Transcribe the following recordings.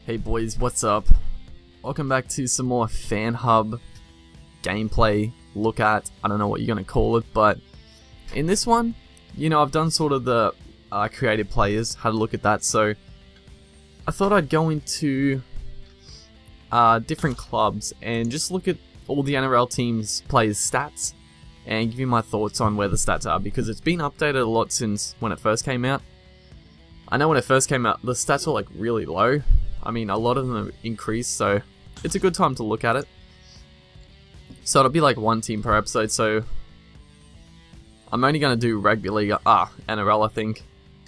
Hey boys, what's up? Welcome back to some more Fan Hub gameplay look at. I don't know what you're going to call it, but in this one, I've done sort of the creative players, had a look at that, so I thought I'd go into different clubs and just look at all the NRL teams' players' stats and give you my thoughts on where the stats are, because it's been updated a lot since when it first came out. I know when it first came out, the stats were like really low. I mean, a lot of them have increased, so it's a good time to look at it. So it'll be like one team per episode, so I'm only going to do Rugby League, NRL I think.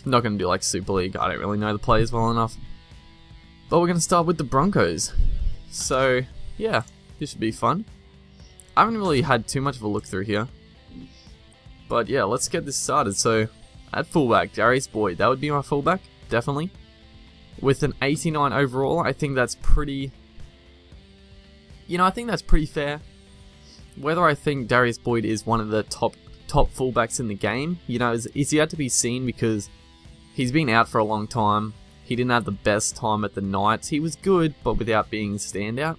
I'm not going to do like Super League, I don't really know the players well enough. But we're going to start with the Broncos. So, yeah, this should be fun. I haven't really had too much of a look through here. But yeah, let's get this started. So, at fullback, Darius Boyd, that would be my fullback, definitely. With an 89 overall, I think that's pretty... I think that's pretty fair. Whether I think Darius Boyd is one of the top fullbacks in the game, is yet to be seen, because he's been out for a long time. He didn't have the best time at the Knights. He was good, but without being standout.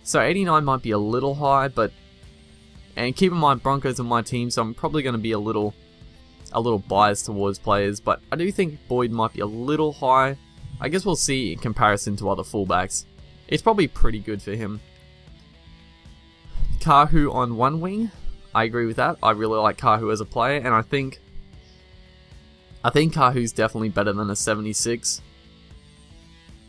So 89 might be a little high, but... And keep in mind, Broncos are my team, so I'm probably going to be a little biased towards players, but I do think Boyd might be a little high. I guess we'll see in comparison to other fullbacks. It's probably pretty good for him. Kahu on one wing, I agree with that. I really like Kahu as a player, and I think Kahu's definitely better than a 76.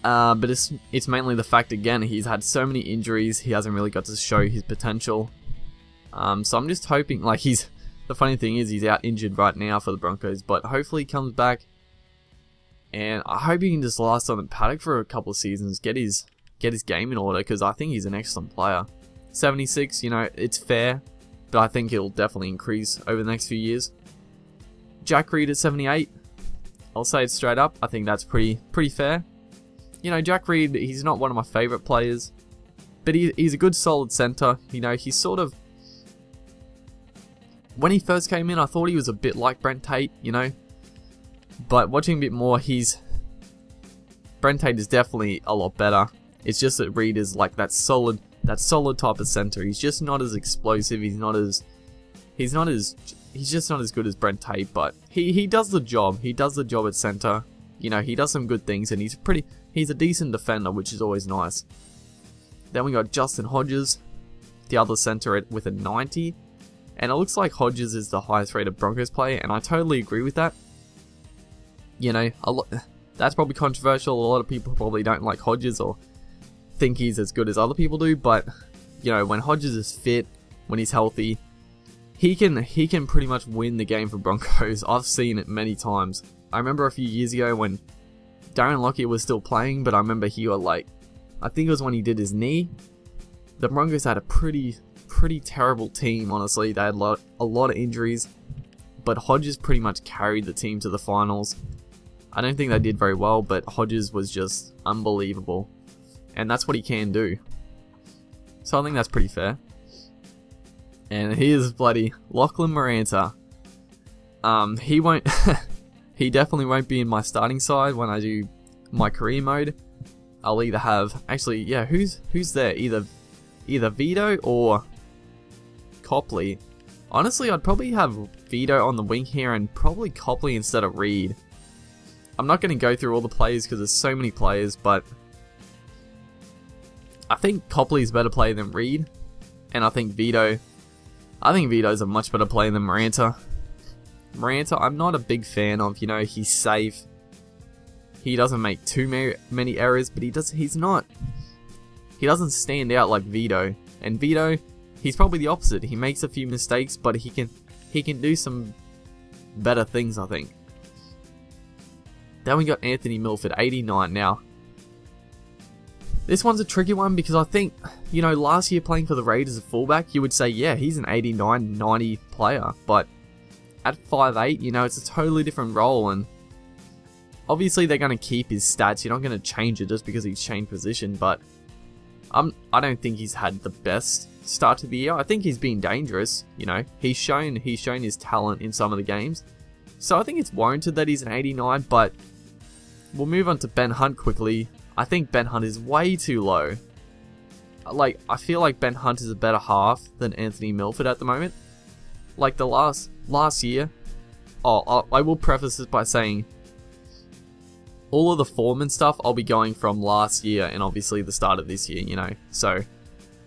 But it's mainly the fact, again, he's had so many injuries, he hasn't really got to show his potential. So I'm just hoping, the funny thing is he's out injured right now for the Broncos, but hopefully he comes back. And I hope he can just last on the paddock for a couple of seasons, get his game in order, because I think he's an excellent player. 76, it's fair, but I think it'll definitely increase over the next few years. Jack Reed at 78, I'll say it straight up, I think that's pretty fair. Jack Reed, he's not one of my favourite players, but he's a good solid centre. He's sort of... When he first came in, I thought he was a bit like Brent Tate, But watching a bit more, Brent Tate is definitely a lot better. It's just that Reed is like that solid type of center. He's just not as explosive. He's just not as good as Brent Tate, but he does the job. He does the job at center. He does some good things, and he's a decent defender, which is always nice. Then we got Justin Hodges, the other center with a 90. And it looks like Hodges is the highest rated Broncos player, and I totally agree with that. That's probably controversial. A lot of people probably don't like Hodges or think he's as good as other people do, but when Hodges is fit, when he's healthy, he can pretty much win the game for Broncos. I've seen it many times. I remember a few years ago when Darren Lockyer was still playing, but I remember I think it was when he did his knee. The Broncos had a pretty terrible team, honestly. They had a lot of injuries, but Hodges pretty much carried the team to the finals. I don't think they did very well, but Hodges was just unbelievable, and that's what he can do. So I think that's pretty fair. And here's bloody Lachlan Maranta. He definitely won't be in my starting side when I do my career mode. I'll either have, actually, yeah, who's there? Either Vito or Copley. Honestly, I'd probably have Vito on the wing here and probably Copley instead of Reed. I'm not going to go through all the players because there's so many players, but I think Copley's a better player than Reed, and I think Vito's a much better player than Maranta. Maranta, I'm not a big fan of. He's safe. He doesn't make too many errors, but he doesn't stand out like Vito. And Vito, he's probably the opposite. He makes a few mistakes, but he can do some better things, I think. Then we got Anthony Milford, 89 now. This one's a tricky one because I think, last year playing for the Raiders as a fullback, you would say, yeah, he's an 89, 90 player. But at 5'8", it's a totally different role, and obviously they're going to keep his stats. You're not going to change it just because he's changed position, but I don't think he's had the best start to the year. I think he's been dangerous, He's shown his talent in some of the games. So I think it's warranted that he's an 89, but we'll move on to Ben Hunt quickly. I think Ben Hunt is way too low. Like, I feel like Ben Hunt is a better half than Anthony Milford at the moment. Like, the last year... Oh, I will preface this by saying... all of the form and stuff, I'll be going from last year and obviously the start of this year, you know. So,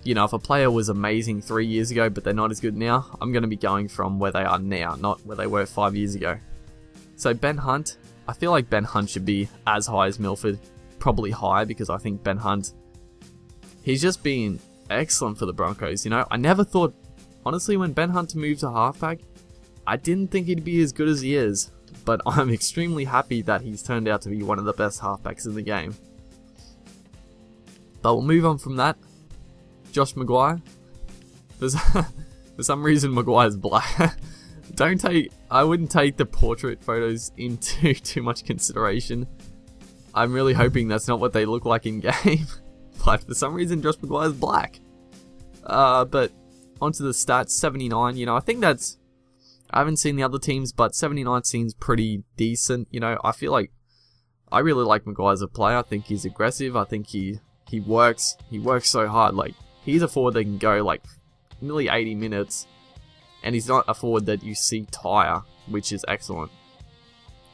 you know, if a player was amazing 3 years ago, but they're not as good now, I'm going to be going from where they are now, not where they were 5 years ago. So, Ben Hunt... I feel like Ben Hunt should be as high as Milford. Probably higher, because I think Ben Hunt... he's just been excellent for the Broncos, you know. I never thought... honestly, when Ben Hunt moved to halfback, I didn't think he'd be as good as he is. But I'm extremely happy that he's turned out to be one of the best halfbacks in the game. But we'll move on from that. Josh Maguire. For some reason, Maguire's black. I wouldn't take the portrait photos into too much consideration. I'm really hoping that's not what they look like in game. But for some reason, Josh Maguire's black. But onto the stats, 79. You know, I think that's... I haven't seen the other teams, but 79 seems pretty decent. You know, I feel like... I really like Maguire as a player. I think he's aggressive. I think he works. He works so hard. Like, he's a forward that can go, like, nearly 80 minutes. And he's not a forward that you see tire, which is excellent.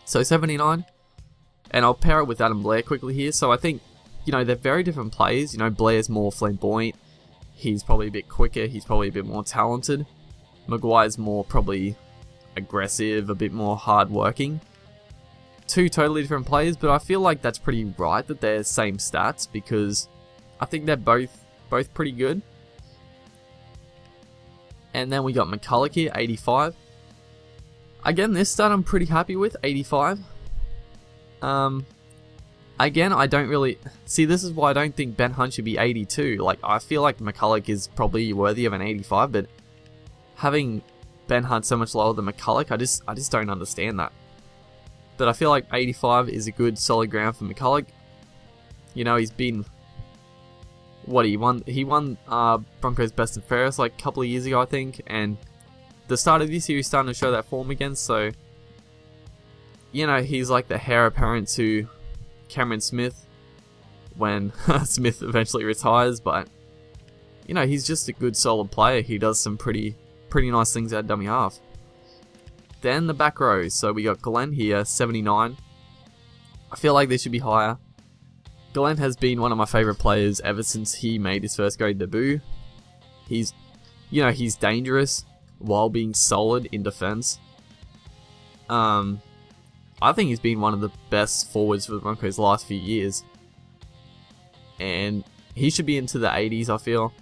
So 79. And I'll pair it with Adam Blair quickly here. So I think, you know, they're very different players. You know, Blair's more flamboyant. He's probably a bit quicker. He's probably a bit more talented. Maguire's more probably aggressive, a bit more hard-working. Two totally different players, but I feel like that's pretty right that they're same stats, because I think they're both pretty good. And then we got McCulloch here, 85. Again, this stat I'm pretty happy with, 85. Again, I don't really... see, this is why I don't think Ben Hunt should be 82. Like, I feel like McCulloch is probably worthy of an 85, but having Ben Hunt so much lower than McCulloch, I just don't understand that. But I feel like 85 is a good solid ground for McCulloch. You know, he's been... what, he won Broncos Best and Fairest like a couple of years ago, I think, and the start of this year he's starting to show that form again, so... you know, he's like the heir apparent to Cameron Smith when Smith eventually retires, but you know, he's just a good solid player. He does some pretty nice things at dummy half. Then the back row, so we got Glenn here, 79. I feel like they should be higher. Glenn has been one of my favourite players ever since he made his first grade debut. He's, you know, he's dangerous while being solid in defence. I think he's been one of the best forwards for the Broncos the last few years. And he should be into the 80s, I feel.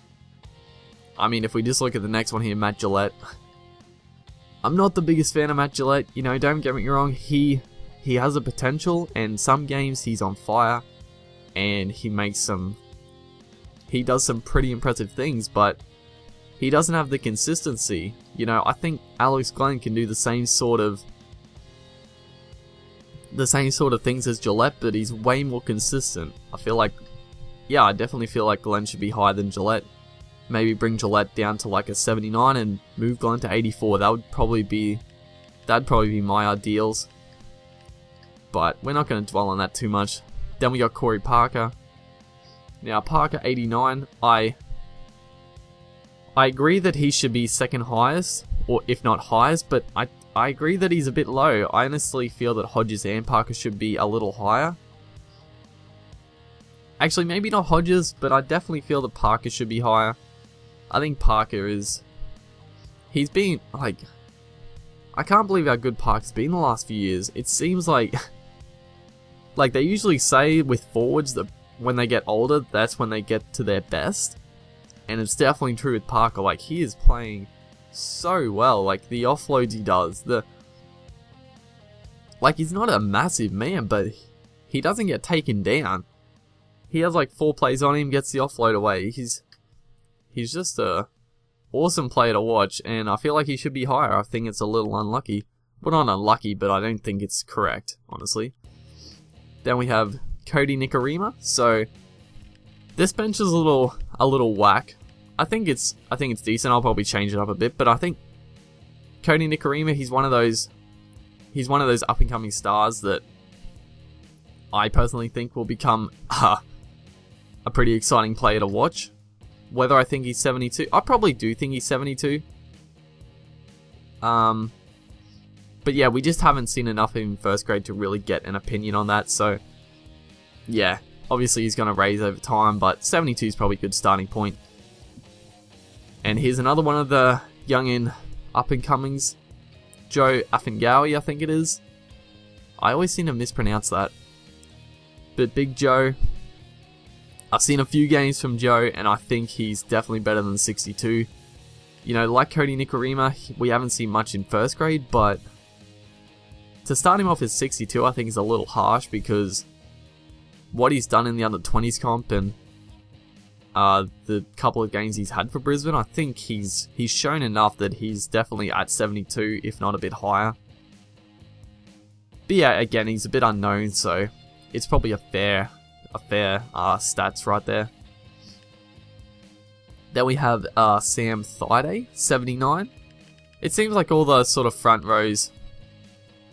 I mean, if we just look at the next one here, Matt Gillette. I'm not the biggest fan of Matt Gillette, you know, don't get me wrong. He has a potential, and some games he's on fire. And he does some pretty impressive things, but he doesn't have the consistency. You know, I think Alex Glenn can do the same sort of things as Gillette, but he's way more consistent. I feel like, yeah, I definitely feel like Glenn should be higher than Gillette. Maybe bring Gillette down to like a 79 and move Glenn to 84. That'd probably be my ideals. But we're not going to dwell on that too much. Then we got Corey Parker. Now Parker, 89. I agree that he should be second highest, or if not highest, but I agree that he's a bit low. I honestly feel that Hodges and Parker should be a little higher. Actually, maybe not Hodges, but I definitely feel that Parker should be higher. I think Parker is... he's been, like... I can't believe how good Parker's been the last few years. It seems like... like, they usually say with forwards that when they get older, that's when they get to their best. And it's definitely true with Parker. Like, he is playing so well. Like, the offloads he does, like, he's not a massive man, but he doesn't get taken down. He has like 4 plays on him, gets the offload away. He's just a awesome player to watch, and I feel like he should be higher. I think it's a little unlucky. Well, not unlucky, but I don't think it's correct, honestly. Then we have Cody Nikorima. So this bench is a little whack. I think it's decent. I'll probably change it up a bit, but I think Cody Nikorima, he's one of those up and coming stars that I personally think will become a pretty exciting player to watch. Whether I think he's 72, I probably do think he's 72. But yeah, we just haven't seen enough of him in first grade to really get an opinion on that. So yeah, obviously he's going to raise over time, but 72 is probably a good starting point. And here's another one of the young up-and-comings, Joe Afingawi, I think it is. I always seem to mispronounce that. But Big Joe, I've seen a few games from Joe, and I think he's definitely better than 62. You know, like Cody Nikorima, we haven't seen much in first grade, but to start him off as 62, I think is a little harsh, because what he's done in the under-20s comp and the couple of games he's had for Brisbane, I think he's shown enough that he's definitely at 72, if not a bit higher. But yeah, again, he's a bit unknown, so it's probably a fair stats right there. Then we have Sam Thaiday, 79. It seems like all the sort of front rows,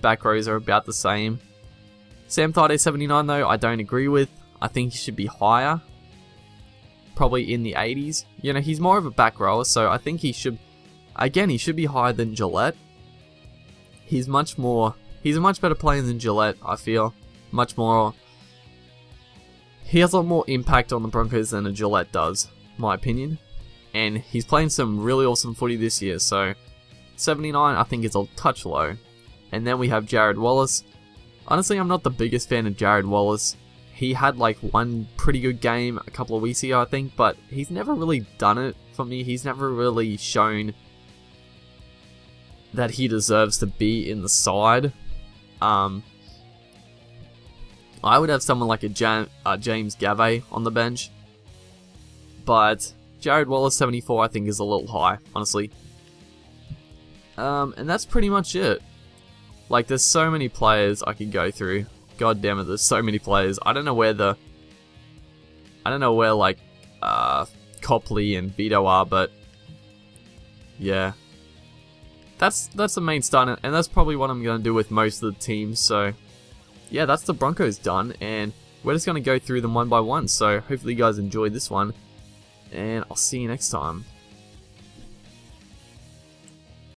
back rows are about the same. Sam Thaiday, 79 though, I don't agree with. I think he should be higher. Probably in the 80s. You know, he's more of a back rower, so I think he should, again, he should be higher than Gillette. He's a much better player than Gillette, I feel. He has a lot more impact on the Broncos than a Gillette does, my opinion. And he's playing some really awesome footy this year, so 79 I think is a touch low. And then we have Jared Wallace. Honestly, I'm not the biggest fan of Jared Wallace. He had like one pretty good game a couple of weeks ago, I think, but he's never really done it for me. He's never really shown that he deserves to be in the side. I would have someone like a James Gavay on the bench, but Jared Wallace 74 I think is a little high, honestly. And that's pretty much it. Like, there's so many players I could go through. God damn it, there's so many players. I don't know where like Copley and Vito are, but yeah, that's the main start, and that's probably what I'm gonna do with most of the teams. So yeah, that's the Broncos done, and we're just gonna go through them one by one. So hopefully you guys enjoyed this one, and I'll see you next time.